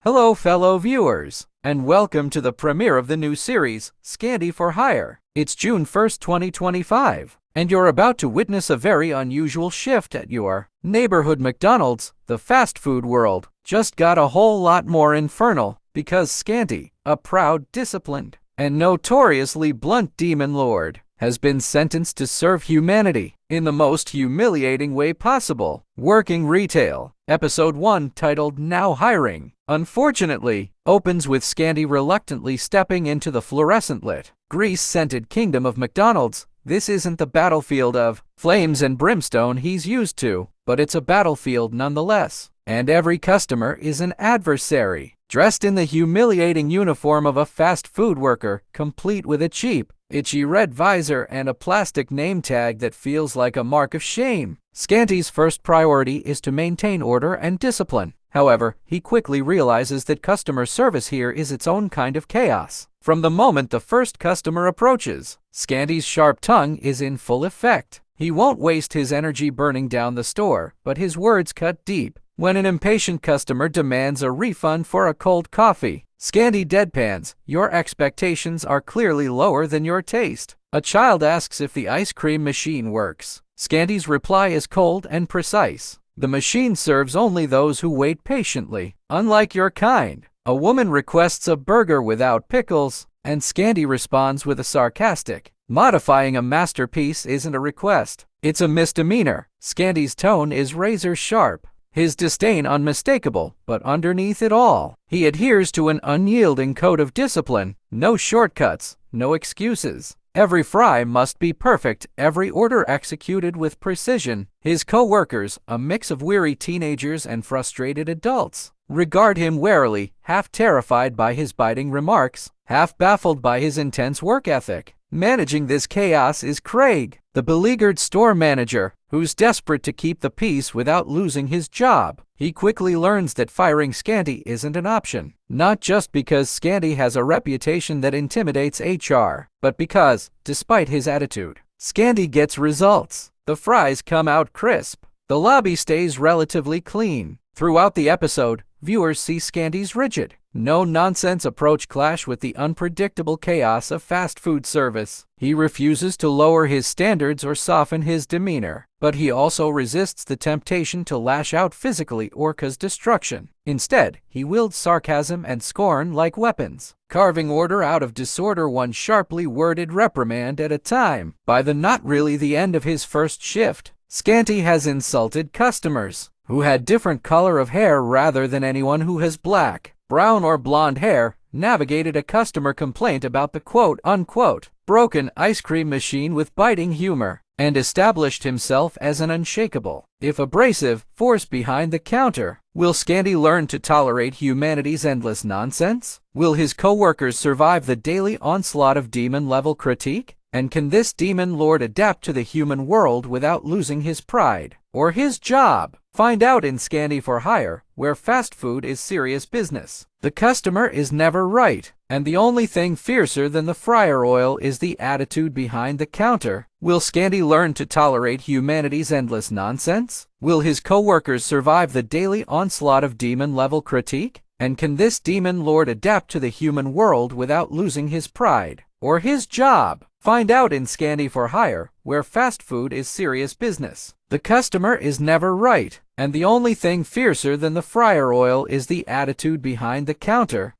Hello, fellow viewers, and welcome to the premiere of the new series, Scanty for Hire. It's June 1st, 2025, and you're about to witness a very unusual shift at your neighborhood McDonald's. The fast food world just got a whole lot more infernal because Scanty, a proud, disciplined, and notoriously blunt demon lord, has been sentenced to serve humanity in the most humiliating way possible. Working Retail, Episode 1, titled Now Hiring, unfortunately, opens with Scanty reluctantly stepping into the fluorescent-lit, grease-scented kingdom of McDonald's. This isn't the battlefield of flames and brimstone he's used to, but it's a battlefield nonetheless, and every customer is an adversary. Dressed in the humiliating uniform of a fast food worker, complete with a cheap, itchy red visor and a plastic name tag that feels like a mark of shame, Scanty's first priority is to maintain order and discipline. However, he quickly realizes that customer service here is its own kind of chaos. From the moment the first customer approaches, Scanty's sharp tongue is in full effect. He won't waste his energy burning down the store, but his words cut deep. When an impatient customer demands a refund for a cold coffee, Scanty deadpans, "Your expectations are clearly lower than your taste." A child asks if the ice cream machine works. Scanty's reply is cold and precise. "The machine serves only those who wait patiently, unlike your kind." A woman requests a burger without pickles, and Scanty responds with a sarcastic, "Modifying a masterpiece isn't a request, it's a misdemeanor." Scanty's tone is razor sharp, his disdain unmistakable, but underneath it all, he adheres to an unyielding code of discipline. No shortcuts, no excuses. Every fry must be perfect, every order executed with precision. His co-workers, a mix of weary teenagers and frustrated adults, regard him warily, half terrified by his biting remarks, half baffled by his intense work ethic. Managing this chaos is Craig, the beleaguered store manager, who's desperate to keep the peace without losing his job. He quickly learns that firing Scanty isn't an option, not just because Scanty has a reputation that intimidates HR, but because, despite his attitude, Scanty gets results. The fries come out crisp. The lobby stays relatively clean. Throughout the episode, viewers see Scanty's rigid, no-nonsense approach clash with the unpredictable chaos of fast food service. He refuses to lower his standards or soften his demeanor, but he also resists the temptation to lash out physically or cause destruction. Instead, he wields sarcasm and scorn like weapons, carving order out of disorder one sharply worded reprimand at a time. By the not really the end of his first shift, Scanty has insulted customers who had different color of hair rather than anyone who has black, brown, or blonde hair, navigated a customer complaint about the quote-unquote broken ice cream machine with biting humor, and established himself as an unshakable, if abrasive, force behind the counter. Will Scanty learn to tolerate humanity's endless nonsense? Will his co-workers survive the daily onslaught of demon-level critique? And can this demon lord adapt to the human world without losing his pride or his job? Find out in Scanty for Hire, where fast food is serious business. The customer is never right, and the only thing fiercer than the fryer oil is the attitude behind the counter. Will Scanty learn to tolerate humanity's endless nonsense? Will his co-workers survive the daily onslaught of demon-level critique? And can this demon lord adapt to the human world without losing his pride or his job? Find out in Scanty for Hire, where fast food is serious business. The customer is never right, and the only thing fiercer than the fryer oil is the attitude behind the counter.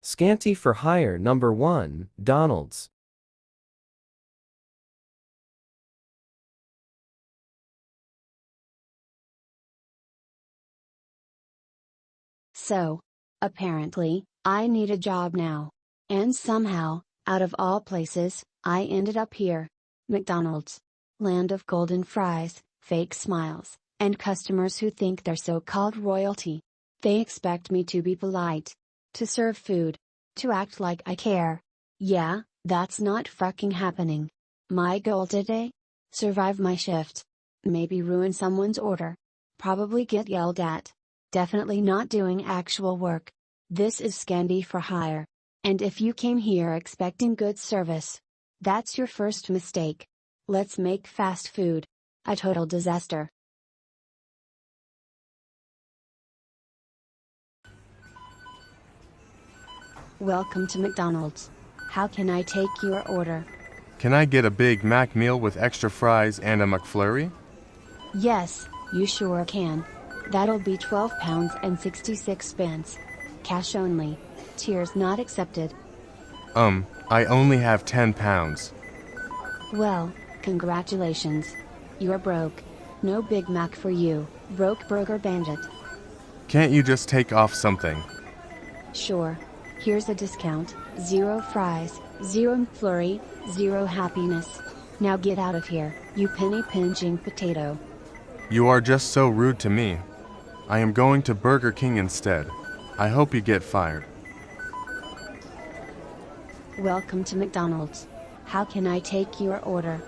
Scanty for Hire number 1, McDonald's. So, apparently, I need a job now. And somehow, out of all places, I ended up here. McDonald's. Land of golden fries, fake smiles, and customers who think they're so-called royalty. They expect me to be polite, to serve food, to act like I care. Yeah, that's not fucking happening. My goal today? Survive my shift. Maybe ruin someone's order. Probably get yelled at. Definitely not doing actual work. This is Scanty for Hire. And if you came here expecting good service, that's your first mistake. Let's make fast food a total disaster. Welcome to McDonald's. How can I take your order? Can I get a Big Mac meal with extra fries and a McFlurry? Yes, you sure can. That'll be £12 and 66 pence. Cash only. Tears not accepted. I only have £10. Well, congratulations. You're broke. No Big Mac for you, broke burger bandit. Can't you just take off something? Sure. Here's a discount. 0 fries, 0 McFlurry, 0 happiness. Now get out of here, you penny-pinching potato. You are just so rude to me. I am going to Burger King instead. I hope you get fired. Welcome to McDonald's. How can I take your order?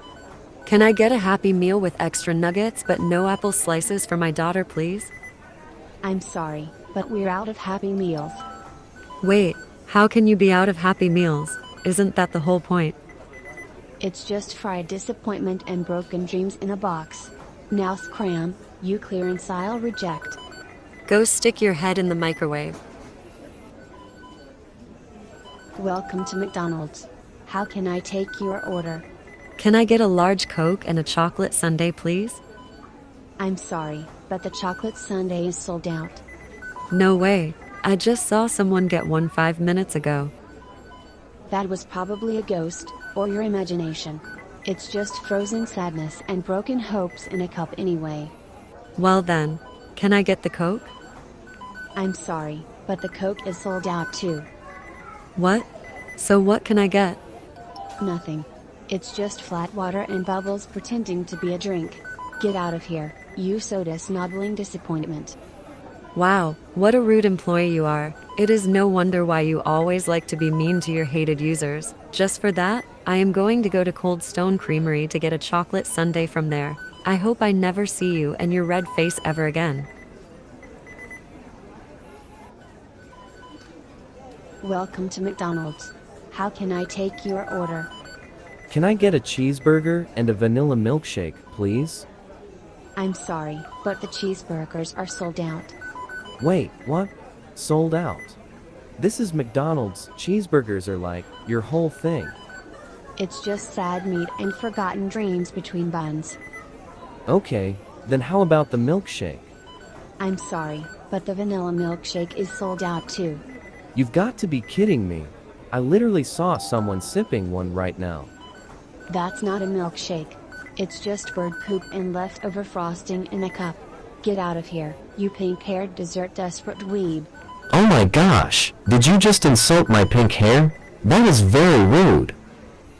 Can I get a Happy Meal with extra nuggets but no apple slices for my daughter, please? I'm sorry, but we're out of Happy Meals. Wait, how can you be out of Happy Meals? Isn't that the whole point? It's just fried disappointment and broken dreams in a box. Now scram, you clearance aisle reject. Go stick your head in the microwave. Welcome to McDonald's. How can I take your order? Can I get a large Coke and a chocolate sundae, please? I'm sorry, but the chocolate sundae is sold out. No way. I just saw someone get one 5 minutes ago. That was probably a ghost, or your imagination. It's just frozen sadness and broken hopes in a cup anyway. Well then, can I get the Coke? I'm sorry, but the Coke is sold out too. What? So what can I get? Nothing. It's just flat water and bubbles pretending to be a drink. Get out of here, you soda snobbling disappointment. Wow, what a rude employee you are. It is no wonder why you always like to be mean to your hated users. Just for that, I am going to go to Cold Stone Creamery to get a chocolate sundae from there. I hope I never see you and your red face ever again. Welcome to McDonald's. How can I take your order? Can I get a cheeseburger and a vanilla milkshake, please? I'm sorry, but the cheeseburgers are sold out. Wait, what? Sold out? This is McDonald's. Cheeseburgers are like your whole thing. It's just sad meat and forgotten dreams between buns. Okay, then how about the milkshake? I'm sorry, but the vanilla milkshake is sold out too. You've got to be kidding me. I literally saw someone sipping one right now. That's not a milkshake. It's just bird poop and leftover frosting in a cup. Get out of here, you pink-haired dessert desperate dweeb. Oh my gosh, did you just insult my pink hair? That is very rude.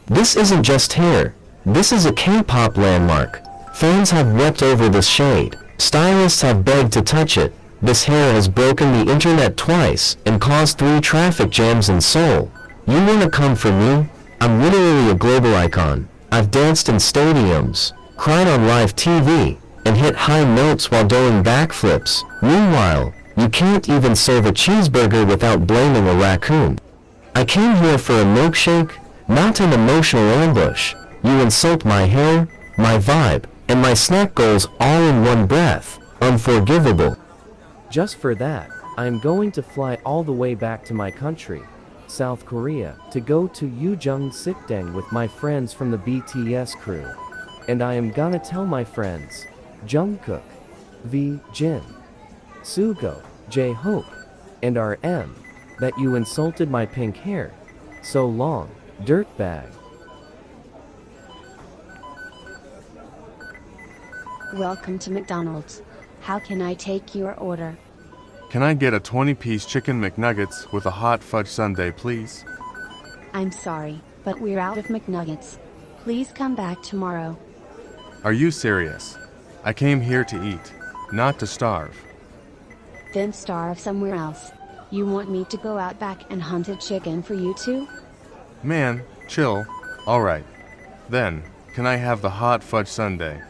This isn't just hair. This is a K-pop landmark. Fans have wept over this shade. Stylists have begged to touch it. This hair has broken the internet twice and caused 3 traffic jams in Seoul. You wanna come for me? I'm literally a global icon. I've danced in stadiums, cried on live TV, and hit high notes while doing backflips. Meanwhile, you can't even serve a cheeseburger without blaming a raccoon. I came here for a milkshake, not an emotional ambush. You insult my hair, my vibe, and my snack goals all in one breath. Unforgivable. Just for that, I am going to fly all the way back to my country, South Korea, to go to Ujeong Sikdang with my friends from the BTS crew. And I am gonna tell my friends, Jungkook, V, Jin, Sugo, J-Hope, and RM, that you insulted my pink hair. So long, dirtbag. Welcome to McDonald's. How can I take your order? Can I get a 20-piece chicken McNuggets with a hot fudge sundae, please? I'm sorry, but we're out of McNuggets. Please come back tomorrow. Are you serious? I came here to eat, not to starve. Then starve somewhere else. You want me to go out back and hunt a chicken for you too? Man, chill. Alright. Then, can I have the hot fudge sundae?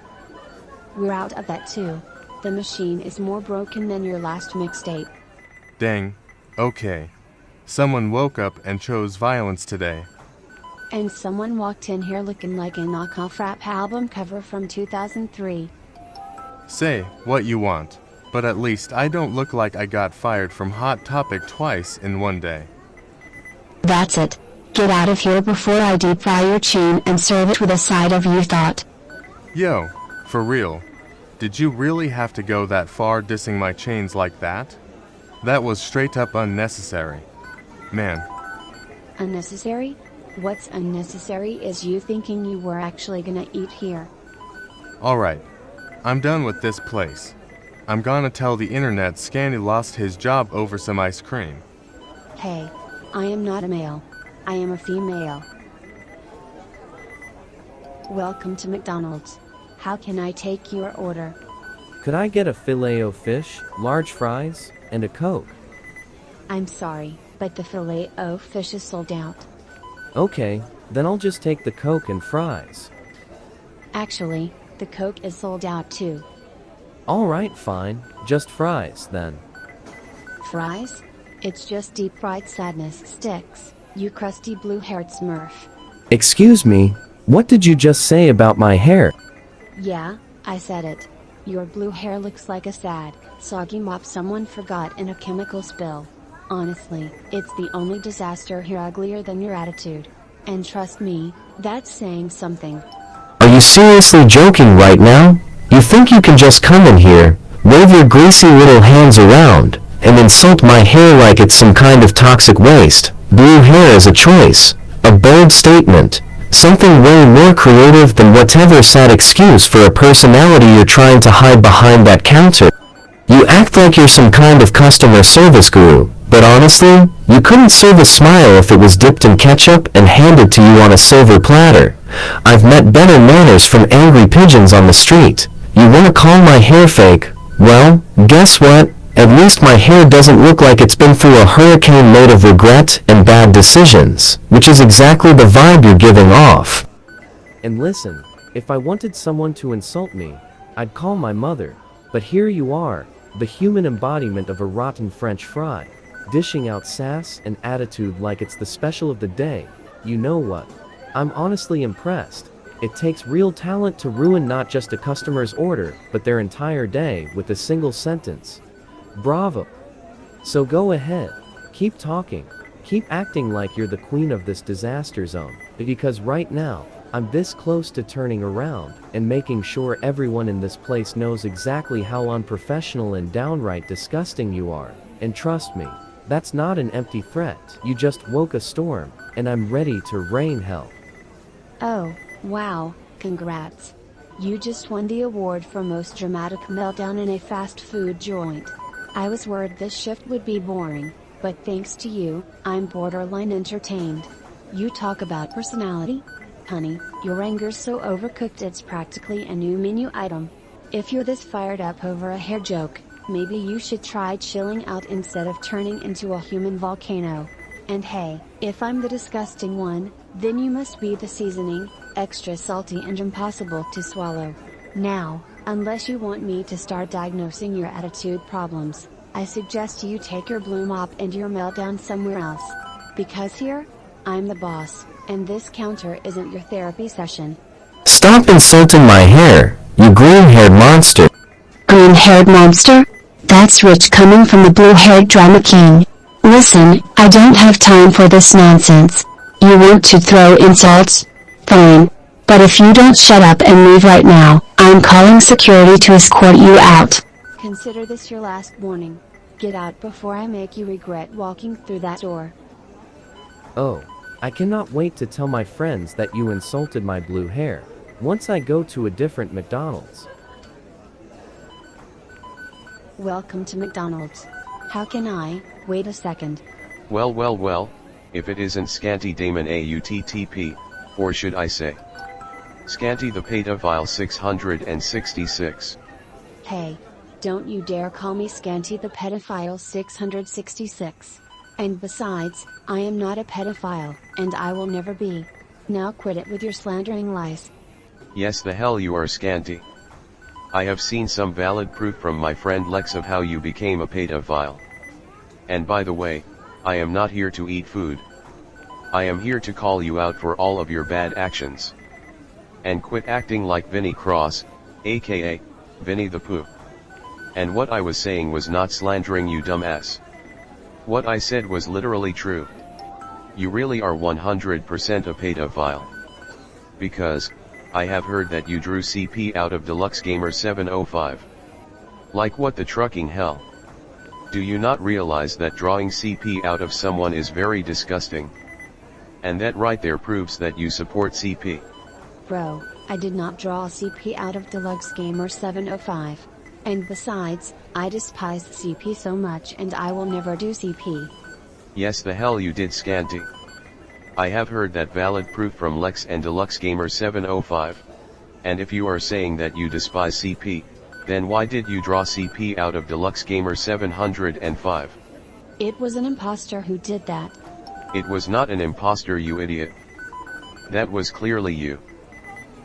We're out of that too. The machine is more broken than your last mixtape. Dang. Okay. Someone woke up and chose violence today. And someone walked in here looking like a knockoff rap album cover from 2003. Say what you want, but at least I don't look like I got fired from Hot Topic twice in one day. That's it. Get out of here before I deep fry your chain and serve it with a side of you thought. Yo, for real. Did you really have to go that far dissing my chains like that? That was straight up unnecessary. Man. Unnecessary? What's unnecessary is you thinking you were actually gonna eat here. Alright. I'm done with this place. I'm gonna tell the internet Scanty lost his job over some ice cream. Hey, I am not a male. I am a female. Welcome to McDonald's. How can I take your order? Could I get a filet-o-fish, large fries, and a Coke? I'm sorry, but the filet-o-fish is sold out. Okay, then I'll just take the Coke and fries. Actually, the Coke is sold out too. Alright, fine, just fries then. Fries? It's just deep-fried sadness sticks, you crusty blue-haired smurf. Excuse me, what did you just say about my hair? Yeah, I said it. Your blue hair looks like a sad, soggy mop someone forgot in a chemical spill. Honestly, it's the only disaster here uglier than your attitude. And trust me, that's saying something. Are you seriously joking right now? You think you can just come in here, wave your greasy little hands around, and insult my hair like it's some kind of toxic waste? Blue hair is a choice, a bold statement, something way more creative than whatever sad excuse for a personality you're trying to hide behind that counter. You act like you're some kind of customer service guru, but honestly, you couldn't serve a smile if it was dipped in ketchup and handed to you on a silver platter. I've met better manners from angry pigeons on the street. You wanna call my hair fake? Well, guess what? At least my hair doesn't look like it's been through a hurricane load of regret and bad decisions, which is exactly the vibe you're giving off. And listen, if I wanted someone to insult me, I'd call my mother. But here you are, the human embodiment of a rotten French fry, dishing out sass and attitude like it's the special of the day. You know what? I'm honestly impressed. It takes real talent to ruin not just a customer's order, but their entire day with a single sentence. Bravo. So go ahead, keep talking, keep acting like you're the queen of this disaster zone, because right now, I'm this close to turning around and making sure everyone in this place knows exactly how unprofessional and downright disgusting you are. And trust me, that's not an empty threat. You just woke a storm, and I'm ready to rain hell. Oh, wow, congrats. You just won the award for most dramatic meltdown in a fast food joint. I was worried this shift would be boring, but thanks to you, I'm borderline entertained. You talk about personality? Honey, your anger's so overcooked it's practically a new menu item. If you're this fired up over a hair joke, maybe you should try chilling out instead of turning into a human volcano. And hey, if I'm the disgusting one, then you must be the seasoning, extra salty and impossible to swallow. Now, unless you want me to start diagnosing your attitude problems, I suggest you take your bloom up and your meltdown somewhere else. Because here, I'm the boss, and this counter isn't your therapy session. Stop insulting my hair, you green-haired monster. Green-haired monster? That's rich coming from the blue-haired drama king. Listen, I don't have time for this nonsense. You want to throw insults? Fine. But if you don't shut up and leave right now, I'm calling security to escort you out. Consider this your last warning. Get out before I make you regret walking through that door. Oh, I cannot wait to tell my friends that you insulted my blue hair, once I go to a different McDonald's. Welcome to McDonald's. How can I? Wait a second. Well, if it isn't Scanty Damon AUTTP, or should I say, Scanty the pedophile 666. Hey, don't you dare call me Scanty the pedophile 666. And besides, I am not a pedophile, and I will never be. Now quit it with your slandering lies. Yes, the hell you are, Scanty. I have seen some valid proof from my friend Lex of how you became a pedophile. And by the way, I am not here to eat food. I am here to call you out for all of your bad actions. And quit acting like Vinny Cross, aka, Vinny the Pooh. And what I was saying was not slandering you, dumbass. What I said was literally true. You really are 100% a pedophile. Because, I have heard that you drew CP out of Deluxe Gamer 705. Like what the trucking hell? Do you not realize that drawing CP out of someone is very disgusting? And that right there proves that you support CP. Bro, I did not draw CP out of Deluxe Gamer 705. And besides, I despise CP so much and I will never do CP. Yes, the hell you did, Scanty. I have heard that valid proof from Lex and Deluxe Gamer 705. And if you are saying that you despise CP, then why did you draw CP out of Deluxe Gamer 705? It was an imposter who did that. It was not an imposter, you idiot. That was clearly you.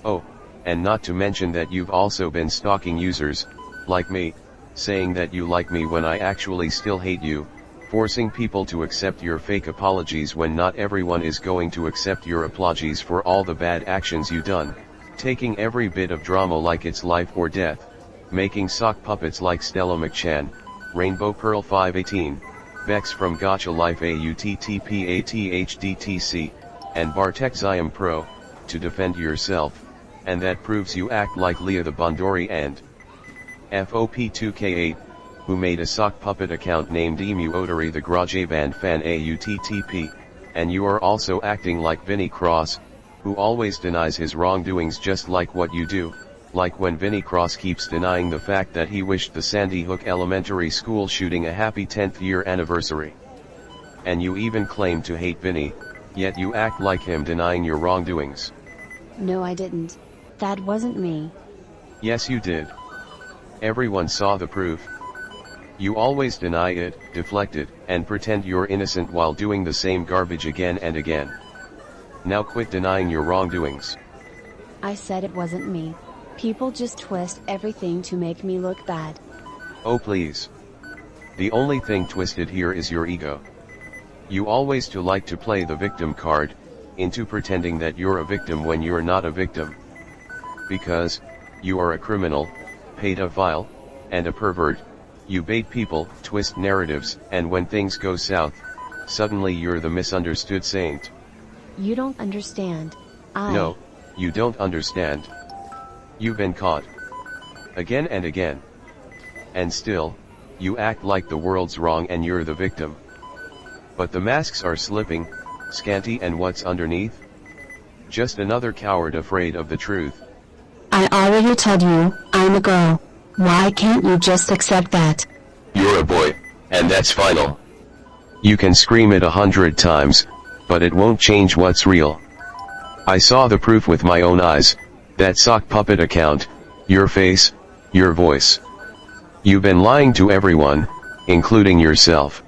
Oh, and not to mention that you've also been stalking users, like me, saying that you like me when I actually still hate you, forcing people to accept your fake apologies when not everyone is going to accept your apologies for all the bad actions you done, taking every bit of drama like it's life or death, making sock puppets like Stella McChan, Rainbow Pearl 518, Vex from Gotcha Life AUTTPATHDTC, and Bartek I am Pro, to defend yourself, and that proves you act like Leah the Bondori and FOP2K8, who made a sock puppet account named Emu Otari the Garage Band fan AUTTP, and you are also acting like Vinny Cross, who always denies his wrongdoings just like what you do, like when Vinny Cross keeps denying the fact that he wished the Sandy Hook Elementary School shooting a happy 10th year anniversary. And you even claim to hate Vinny, yet you act like him denying your wrongdoings. No, I didn't. That wasn't me. Yes, you did. Everyone saw the proof. You always deny it, deflect it, and pretend you're innocent while doing the same garbage again and again. Now quit denying your wrongdoings. I said it wasn't me. People just twist everything to make me look bad. Oh please. The only thing twisted here is your ego. You always like to play the victim card, into pretending that you're a victim when you're not a victim. Because, you are a criminal, pedophile, and a pervert, you bait people, twist narratives, and when things go south, suddenly you're the misunderstood saint. You don't understand. No, you don't understand. You've been caught. Again and again. And still, you act like the world's wrong and you're the victim. But the masks are slipping, Scanty, and what's underneath? Just another coward afraid of the truth. I already told you, I'm a girl. Why can't you just accept that? You're a boy, and that's final. You can scream it 100 times, but it won't change what's real. I saw the proof with my own eyes, that sock puppet account, your face, your voice. You've been lying to everyone, including yourself.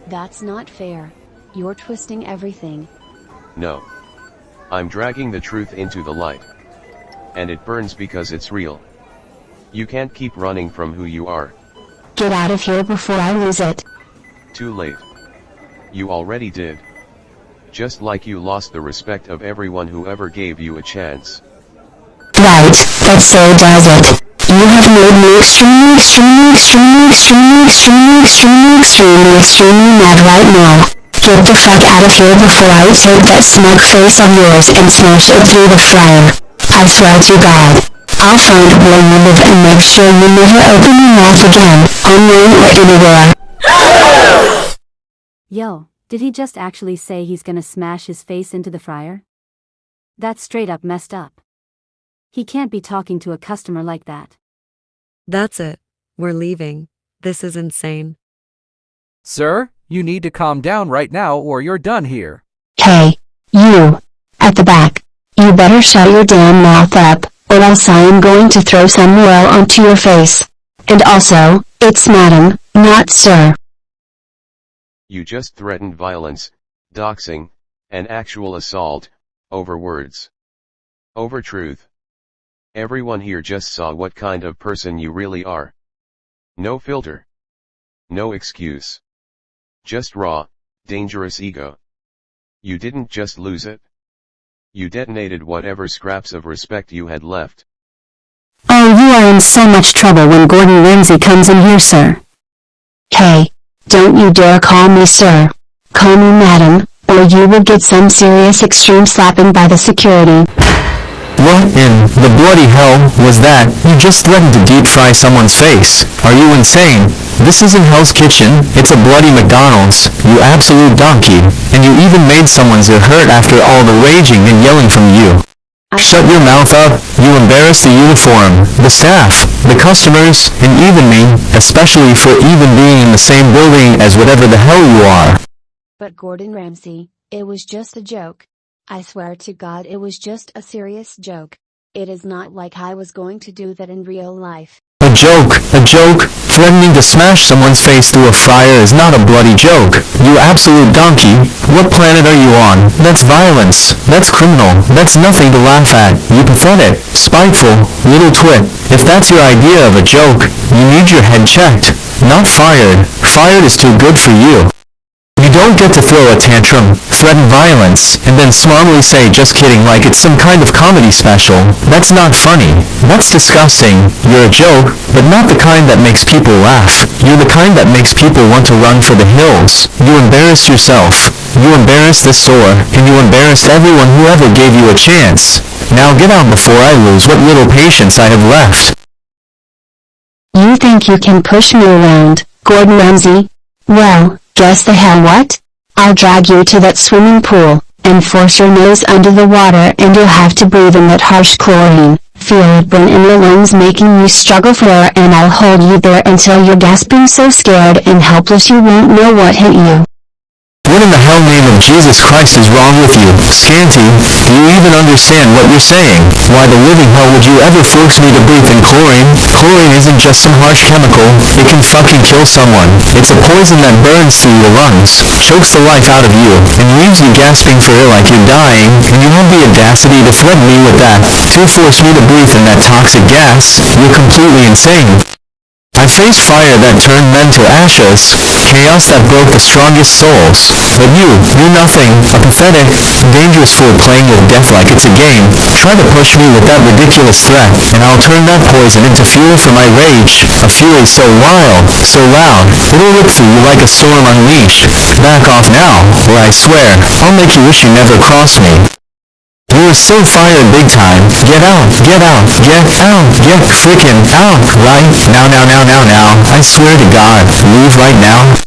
That's not fair. You're twisting everything. No. I'm dragging the truth into the light. And it burns because it's real. You can't keep running from who you are. Get out of here before I lose it. Too late. You already did. Just like you lost the respect of everyone who ever gave you a chance. Right, that so does it. You have made me extremely mad right now. Get the fuck out of here before I take that smug face of yours and smash it through the fryer. I swear to God, I'll find where you live and make sure you never open your mouth again, online or anywhere. Yo, did he just actually say he's gonna smash his face into the fryer? That's straight up messed up. He can't be talking to a customer like that. That's it. We're leaving. This is insane. Sir, you need to calm down right now or you're done here. Hey, you, at the back. You better shut your damn mouth up, or else I am going to throw some oil onto your face. And also, it's madam, not sir. You just threatened violence, doxing, and actual assault, over words. Over truth. Everyone here just saw what kind of person you really are. No filter. No excuse. Just raw, dangerous ego. You didn't just lose it. You detonated whatever scraps of respect you had left. Oh, you are in so much trouble when Gordon Ramsay comes in here, sir. Hey, don't you dare call me sir. Call me madam, or you will get some serious extreme slapping by the security. What in the bloody hell was that? You just threatened to deep fry someone's face. Are you insane? This isn't Hell's Kitchen, it's a bloody McDonald's, you absolute donkey. And you even made someone's ear hurt after all the raging and yelling from you. Shut your mouth up, you embarrass the uniform, the staff, the customers, and even me, especially for even being in the same building as whatever the hell you are. But Gordon Ramsay, it was just a joke. I swear to God it was just a serious joke. It is not like I was going to do that in real life. A joke, a joke. Threatening to smash someone's face through a fryer is not a bloody joke. You absolute donkey. What planet are you on? That's violence. That's criminal. That's nothing to laugh at. You pathetic, spiteful, little twit. If that's your idea of a joke, you need your head checked. Not fired. Fired is too good for you. You don't get to throw a tantrum, threaten violence, and then smartly say just kidding like it's some kind of comedy special. That's not funny. That's disgusting. You're a joke, but not the kind that makes people laugh. You're the kind that makes people want to run for the hills. You embarrassed yourself. You embarrassed this store, and you embarrassed everyone who ever gave you a chance. Now get out before I lose what little patience I have left. You think you can push me around, Gordon Ramsay? Well, guess the hell what? I'll drag you to that swimming pool, and force your nose under the water and you'll have to breathe in that harsh chlorine, feel it burn in your lungs making you struggle for air, and I'll hold you there until you're gasping so scared and helpless you won't know what hit you. What in the hell name of Jesus Christ is wrong with you, Scanty? Do you even understand what you're saying? Why the living hell would you ever force me to breathe in chlorine? Chlorine isn't just some harsh chemical, it can fucking kill someone. It's a poison that burns through your lungs, chokes the life out of you, and leaves you gasping for air like you're dying, and you have the audacity to threaten me with that, to force me to breathe in that toxic gas. You're completely insane. I faced fire that turned men to ashes, chaos that broke the strongest souls. But you're nothing, a pathetic, dangerous fool playing with death like it's a game. Try to push me with that ridiculous threat, and I'll turn that poison into fuel for my rage. A fury so wild, so loud, it'll rip through you like a storm unleashed. Back off now, or I swear, I'll make you wish you never crossed me. You are so fired big time. Get out, get out, get out, get frickin' out, right? Now, I swear to God, leave right now.